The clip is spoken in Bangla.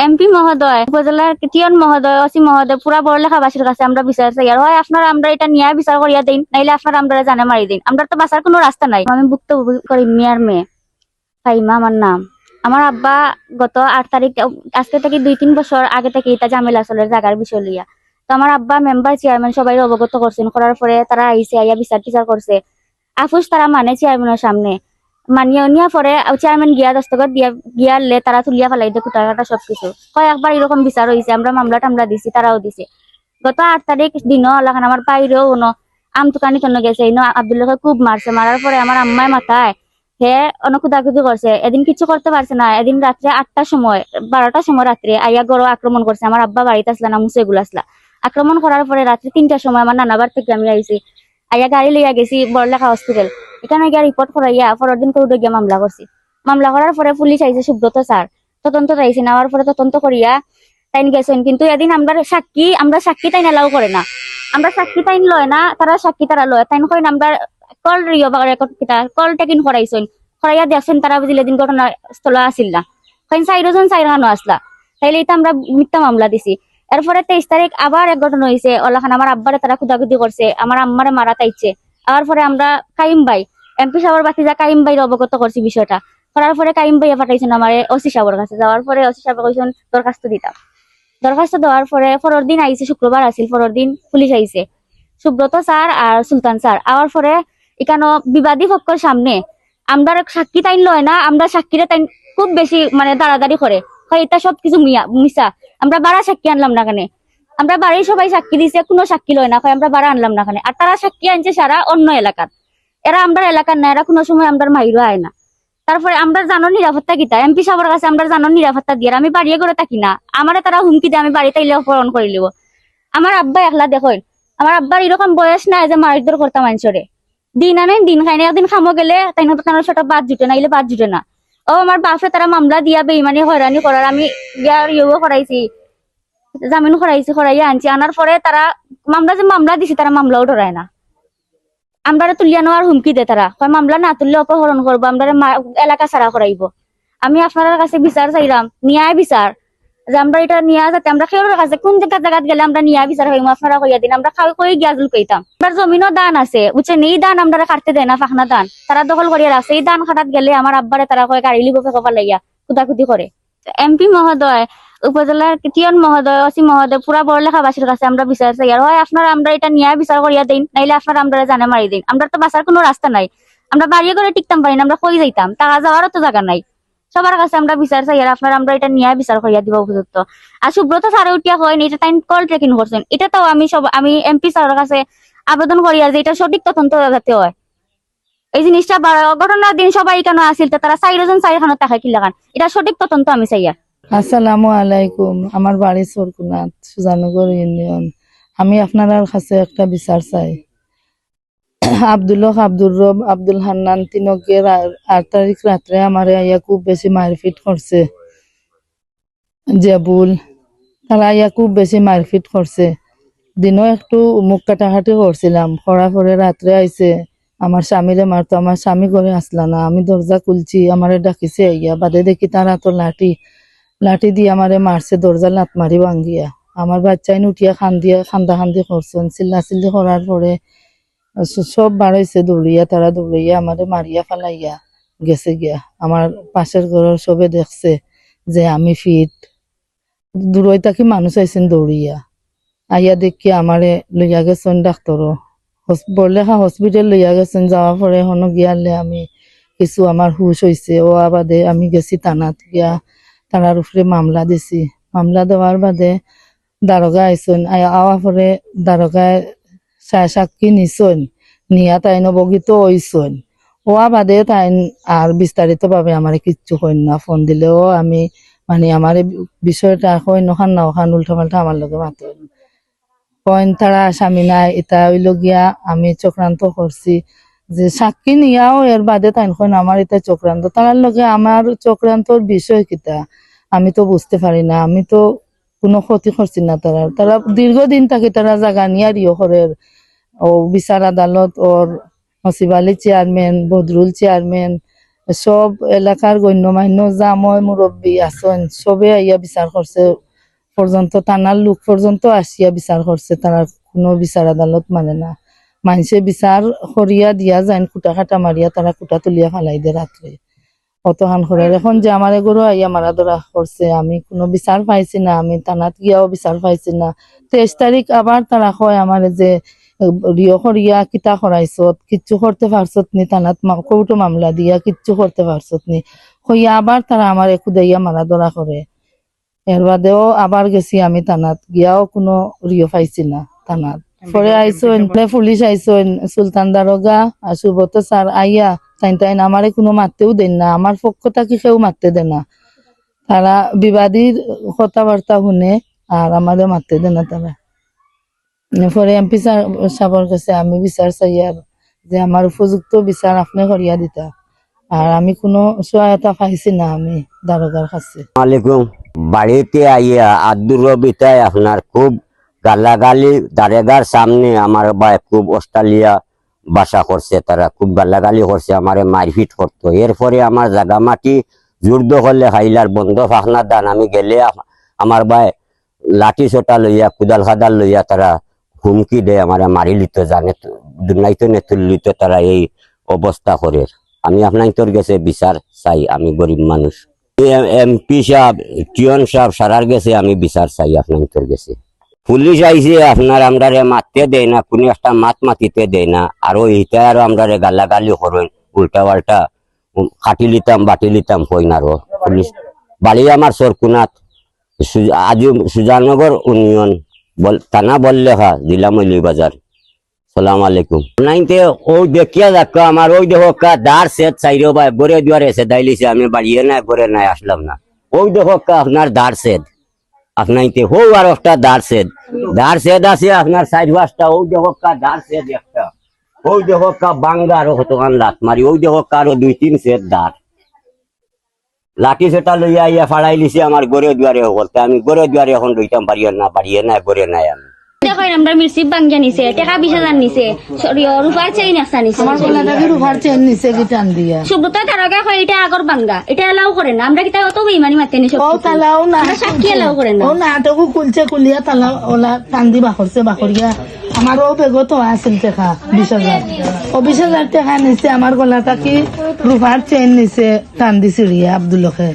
এমপি মহোদয়, উপজেলার টিয়ন মহোদয়, ওসি মহোদয়, পুরা বড়লেখাবাসীর কাছে আমরা বিচার চাই। আর হয় আপনারা আমরা এটা নিয়ে বিচার করিয়া দিন, নাইলে আপনারা আমরা জানে মারি দিন। আমরা তো বাঁচার কোনো রাস্তা নাই। আমি ভুক্তভোগী করি মিয়ার মেয়ে ফাইমা আমার নাম। আমার আব্বা গত 8 তারিখ, আজকে থেকে 2-3 বছর আগে থেকে এটা ঝামেলা চলে জায়গার বিষয় লইয়া। তো আমার আব্বা মেম্বার চেয়ারম্যান সবাই অবগত করছেন, করার পরে তারা আইসে আইয়া বিচার টিচার করছে। আফুস তারা মানে চেয়ারম্যানের সামনে মানিয়া নিয়া পরে চেয়ারম্যান গিয়া দস্তখত দিয়া গিয়ালে তারা তুলিয়া ফেলাই দিয়ে কুটাকাটা সবকিছু কয়েকবার এরকম বিচার হয়েছে। আমরা মামলা টামলা দিছি, তারাও দিছে। গত 8 তারিখ দিনও লাগান আমার বাইরেও কোনো আমতুকানি কেন গেছে, আব্দুল্লাহকে খুব মারছে। মারার পরে আমার আম্মায় মাথায় হে অনকুদাকুদি করছে। এদিন কিছু করতে পারছে না। এদিন রাত্রে 8টার সময় 12টার সময় রাত্রে আইয়া গড় আক্রমণ করছে। আমার আব্বা বাড়িতে আসলা না, মুসে গুলো আসলা। আক্রমণ করার পরে রাত্রে 3টার সময় আমার নানাবার থেকে আমি আইছি, আইয়া গাড়ি লইয়া গেছি বড়লেখা হসপিটাল। এখানে গিয়া রিপোর্ট করাইয়া পরের দিন কোর্টে গিয়া মামলা করছি। মামলা করার পরে পুলিশ আইছে, সুব্রত স্যার তদন্ত চাইছে। নেওয়ার পরে তদন্ত করিয়া তাইন গেছেন, কিন্তু এদিন আমরা সাক্ষী তাইন এলাও করে না। আমরা সাক্ষী তাইন লয় না, তারা সাক্ষী তারা লয়। তাইন কইন আমরা কল রেকর্ড কিতা কল টেকিং করাইছেন, করাইয়া দেখছেন তারা বুঝিলে দিন ঘটনাস্থল আসিল না। কইন 4জন 4 আসলা, তাইলে এটা আমরা মিথ্যা মামলা দিছি। এরপরে 23 তারিখ আবার এক ঘটনা হয়েছে। ওলাখান আমার আব্বারে তারা খুদাখুদি করছে, আমার আম্মারে মারা তাইছে। আর পরে আমরা কাইম ভাই এমপি সাহেবের বাতি যা কাইম ভাই অবগত করছি বিষয়টা। করার পরে কাইম ভাইয়া পাঠাইছেন আমার ওসি সাহেবের কাছে। যাওয়ার পরে ওসি সাহেব কইছেন দরখাস্ত দিতাম। দরখাস্ত দেওয়ার পরে পরের দিন আইছে, শুক্রবার আসিল। পরের দিন পুলিশ আইছে, সুব্রত স্যার আর সুলতান স্যার। আওয়ার পরে এখানে বিবাদী পক্ষের সামনে আমরা সাক্ষী তাইন লয় না, আমরা সাক্ষীরা তাইন খুব বেশি মানে দাঁড়াদাঁড়ি করে এটা সবকিছু মিশা। আমরা বাড়া সাক্ষী আনলাম না কেন, আমরা বাড়ির সবাই সাক্ষী দিছে, কোনো সাক্ষী লয় না, আমরা বাড়া আনলাম না কেন। আর তারা সাক্ষী আনছে সারা অন্য এলাকার, এরা আমরা এলাকার না, এরা কোনো সময় আমরা মাইরও আয় না। তারপরে আমরা জানো নিরাপত্তা কিতা এমপি সাহেবের কাছে আমরা জানো নিরাপত্তা দিয়ে আমি বাড়িয়ে করে থাকি না। আমারে তারা হুমকি দিয়ে আমি বাড়িতে ইলে অপহরণ করে লিব। আমার আব্বা একলা দেখেন, আমার আব্বার এরকম বয়স নাই যে মারধর করতাম মানুষরে। দিন আনে দিন খাই না, একদিন খামো গেলে তাই না তার সেটা বাদ জুটে না, ইলে বাদ জুটে না। ও আমার বাপে তারা মামলা দিয়া বেইমানি হয়রানি করার আমি ইয়েও করাইছি, জামিন করাইয়া আনছি। আনার পরে তারা মামলা দিছি, তারা মামলাও ধরায় না। আমরা তুলিয়া নেওয়ার হুমকি দে তারা, মামলা না তুললে অপহরণ করবো, আমরা এলাকা ছাড়া করাইবো। আমি আপনার কাছে বিচার চাইলাম, ন্যায় বিচার, যে আমরা এটা নিয়ে যাতে আমরা খেয়ে কাছে কোন জায়গাত গেলে আমরা নিয়ে বিচার হইম আপনারা কইয়া দিন। আমরা খাওয়া কই গিয়া কইতাম আমরা জমিনও দান আছে বুঝছেন, এই দান আমরা কাটতে দেয় না, ফাঁকনা দান তারা দখল করিয়া রাখছে। এই দান খাটাত গেলে আমার আব্বারে তারা কয় গাড়ি লিব ফেকবা লাগিয়া কুদাকুদি করে। এমপি মহোদয়, উপজেলার টিয়ন মহোদয়, ওসি মহোদয়, পুরা বড়লেখাবাসীর কাছে আমরা বিচার চাই। আর হয় আপনারা আমরা এটা নিয়ে বিচার করিয়া দিন, নাইলে আপনারা আমরা জানে মারি দিন। আমরা তো বাঁচার কোনো রাস্তা নাই। আমরা বাড়িয়ে করে টিকতাম পারি না, আমরা কই যাইতাম, টাকা যাওয়ারও তো জায়গা নাই। সবার কাছে আমরা বিচার চাই, আর আপনারা আমরা এটা নিয়ে বিচার করিয়া দিব উপযুক্ত। আর সুব্রত স্যারে উঠিয়া হয়নি, এটা তাই কল ট্রেকিং করছেন, এটা তো আমি এমপি স্যারের কাছে আবেদন করিয়া যে এটা সঠিক তদন্ত যাতে হয়। এই জিনিসটা ঘটনার দিন সবাই কেন আসিল, তারা 4জন 4খানো টাকা কি লাগান, এটা সঠিক তদন্ত আমি চাই। আসসালামু আলাইকুম। আমার বাড়ি সরকুনাথ, সুজানগর ইউনিয়ন। আমি আপনার কাছে একটা বিচার চাই। আব্দুল হক, আব্দুর রব, আব্দুল হান্নান তিনকে 8 তারিখ রাত্রে আমার ইয়া খুব বেশি মারপিট করছে। জেবুল তারা ইয়া খুব বেশি মারপিট করছে। দিনও একটু মুখ কাটাকাটি করছিলাম, করার পরে রাত্রে আইছে আমার স্বামীরে মারতো। আমার স্বামী করে আসলা না, আমি দরজা খুলছি, আমারে ডাকিছে আইয়া, বাদে দেখি তারা তো লাঠি দিয়ে আমারে মারছে, দরজা লাত মারি ভাঙ্গিয়া। আমার বাচ্চাইন উঠিয়া খান্দাখান্দি করছেন, চিল্লি করার পরে সব বাড়াইছে দৌড়িয়া, তারা দৌড়িয়া আমারে মারিয়া ফেলাইয়া গেছে গিয়া। আমার পাশের ঘরের সবে দেখছে যে আমি ফিট। দূরই থাকি মানুষ আইছেন দৌড়িয়া, আইয়া দেখি আমারে লইয়া গেছেন ডাক্তারও, বড়লেখা হসপিটাল লইয়া গেছেন। যাওয়ার পরে হনো গিয়ালে আমি কিছু আমার হুশ হয়েছে। ও বাদে আমি গেছি থানাত গিয়া, তারার উপরে মামলা দিছি। মামলা দেওয়ার বাদে দারোগা আইসন, আওয়া পরে দারোগায় সাক্ষী নিছন, নিয়া তাইন অবগত হইছন। ওয়া বাদে তাইন আর বিস্তারিত ভাবে আমার কিচ্ছু কইন না। ফোন দিলেও আমি মানে আমার বিষয়টা কইন ওখান না ওখান উল্টা পাল্টা আমার লগে মাতেন কইন তারা আসামি নাই, এটা হইল গিয়া আমি চক্রান্ত করছি। যে সাক্ষী নিয়াও এর বাদে তাইন কইন আমার এটা চক্রান্ত। তার লগে আমার চক্রান্তর বিষয় কিতা আমি তো বুঝতে পারি না। আমি তো কোনো ক্ষতি করছি না। তারা দীর্ঘদিন থাকি তারা জায়গা নিয়ে রিও করে ও বিচার আদালত ওর নসিব আলী চেয়ারম্যান, বদরুল চেয়ারম্যান, সব এলাকার গণ্যমান্য জাময় মুরব্বী আছেন সবে আইয়া বিচার করছে পর্যন্ত থানার লোক পর্যন্ত আসিয়া বিচার করছে, তারা কোনো বিচার আদালত মানে না। মানুষে বিচার করিয়া দিয়া যায় কুটা খাটা মারিয়া তারা কুটা তুলিয়া ফালাই দে রাত্রে অতহান করে। এখন যে আমার এগুলো আইয়া মারা ধরা করছে, আমি কোনো বিচার পাইছি না, আমি থানাত গিয়াও বিচার পাইছি না। 23 তারিখ আবার তারা কয় আমার যে রিও করিয়া কিতা করাইছত, কিচ্ছু করতে পারছত নি, থানাত কৌটো মামলা দিয়া কিচ্ছু করতে পারছত নি কইয়া আবার তারা আমার খুদাইয়া মারা ধরা করে। এর বাদেও আবার গেছি আমি থানাত, গিয়াও কোনো রিও পাইছি না থানাত। পরে আইসন পুলিশ আইসন, সুলতান দারোগা আর সুব্রত স্যার আইয়া তাই আমারে কোনো মারতেও দেন না, আমার পক্ষ থাকি কেউ মারতে দেন না। তারা বিবাদীর কথাবার্তা শুনে আর আমাদের মারতে দেন না তারা। পরে এমপি সাহেবের কাছে আমি বিচার চাই আর যে আমার উপযুক্ত বিচার আপনি করিয়া দিতা, আর আমি কোনো সহায়তা পাইছি না আমি দারোগার কাছে। আলাইকুম। বাড়িতে আইয়া আব্দুর রবিতায় আপনার খুব গালাগালি, দারেগার সামনে আমার ভাই খুব অস্ট্রেলিয়া বাসা করছে, তারা খুব গালাগালি করছে, আমারে মারপিট করতো। এরপরে আমার জাগা মাটি জুড়দ হলে হাইলার বন্ধ ফাঁকনা দান, আমি গেলে আমার ভাই লাঠি ছোটা লইয়া কুদাল খাদাল লইয়া তারা হুমকি দেয়, আমার মারি লিত জানে দুর্নাইতো নে তুলিত, তারা এই অবস্থা করে। আমি আপনার তোর গেছে বিচার চাই, আমি গরিব মানুষ। এমপি সাহেব টিয়ন সাহেব সারার গেছে আমি বিচার চাই আপনার তোর গেছে। পুলিশ আইসে আপনার আমরারে মারতে দেয় না, কোনো একটা মাতিতে দেয় না, আরো এইটা আরো আমরারে গালাগালি করেন, উল্টা পাল্টা খাটি লিতাম বাটি লিতাম কইন। আরো পুলিশ বাড়ি আমার সরকুনাথ আজ সুজানগর ইউনিয়ন থানা বললেখা জেলা মৌলী বাজার। সালাম আলাইকুম। নাইতে ও দেখিয়া যাক আমার ওই দেখো কা দার সেট চাইরো ভাই গড়ে দুয়ারে এসে দাইলিছে, আমি বাড়িয়ে নাই গড়ে নাই আসলাম না। ওই দেখো কা আপনার দার সেট আপনাইতে হো আর একটা দার সেট আছে আপনার 4-5টা। ওই দেখো কা দার সেট একটা, ওই দেখো কা বাঙ্গার কতখান লাত মারি, ওই দেখো কারো 2-3 সেট দার লাঠি সেটা লইয়া ইয়া ফাড়াই লিছে আমার গড়ে দুয়ারে বলতে। আমি গড়ে দুয়ারে এখন রইতাম বাড়িয়ে নাই গড়ে নাই। আমি দেখো আমরা মির্সি বাঙ্গিয়া নিছে, টাকা 20,000 নিছে, রূপার চেইন একটা নিছে, আমার গলাটাকে রুফার চেন নিচে কি টান দিয়া সুব্রত দারোগা কয় এটা আগর বাঙ্গা, এটা এলাও করে না। আমরা কিতা অত বেইমানি মারতে নি সব ও তালাও না সাক্ষী এলাও করে না। ও নাটকও খুলছে, খুলিয়া তালা ওলা টান দি বাখরিয়া আমারও বেগত আছিল টাকা 20,000। ও 20,000 টাকা নিছে, আমার গলাটা কি রুফার চেন নিছে টান দি চিড়িয়া আব্দুলকে।